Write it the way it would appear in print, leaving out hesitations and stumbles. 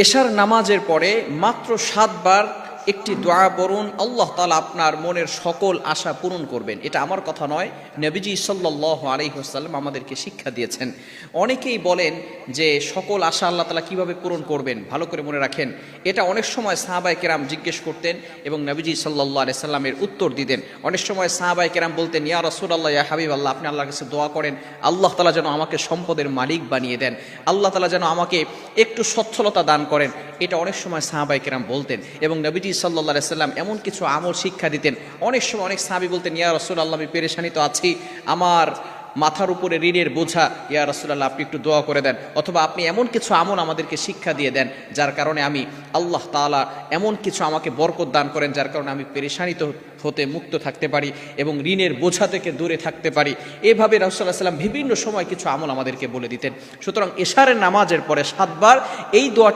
এশার নামাজের পরে মাত্র 7 বার একটি দোয়া পড়ুন, আল্লাহ তাআলা আপনার মনের সকল আশা পূরণ করবেন। এটা আমার কথা নয়, নবীজি সাল্লাল্লাহু আলাইহি ওয়াসাল্লাম আমাদেরকে শিক্ষা দিয়েছেন। অনেকেই বলেন যে সকল আশা আল্লাহ তাআলা কিভাবে পূরণ করবেন, ভালো করে মনে রাখেন, এটা অনেক সময় সাহাবায়ে কেরাম জিজ্ঞেস করতেন এবং নবীজি সাল্লাল্লাহু আলাইহি সাল্লামের উত্তর দিতেন। অনেক সময় সাহাবায়ে কেরাম বলতেন, ইয়া রাসূলুল্লাহ, ইয়া হাবিবাল্লাহ, আপনি আল্লাহর কাছে দোয়া করেন আল্লাহ তাআলা যেন আমাকে সম্পদের মালিক বানিয়ে দেন, আল্লাহ তাআলা যেন আমাকে একটু সচ্ছলতা দান করেন। এটা অনেক সময় সাহাবায়ে কেরাম বলতেন এবং নবীজি সাল্লাল্লাহু আলাইহি সাল্লাম এমন কিছু আমল শিক্ষা দিতেন। অনেক সময় অনেক সাহাবী বলতেন, ইয়া রাসূলুল্লাহ, আমি পেরেশানি তো আছি, আমার মাথার উপরে ঋণের বোঝা, ইয়া রাসূলুল্লাহ আপনি একটু দোয়া করে দেন, অথবা আপনি এমন কিছু আমল আমাদেরকে শিক্ষা দিয়ে দেন যার কারণে আমি আল্লাহ তাআলা এমন কিছু আমাকে বরকত দান করেন যার কারণে আমি পেরেশানিত হতে মুক্ত থাকতে পারি এবং ঋণের বোঝা থেকে দূরে থাকতে পারি। এভাবে রাসূলুল্লাহ সাল্লাল্লাহু আলাইহি ওয়াসাল্লাম বিভিন্ন সময় কিছু আমল আমাদেরকে বলে দিতেন। সুতরাং এশারের নামাজের পরে 7 বার এই দোয়াটি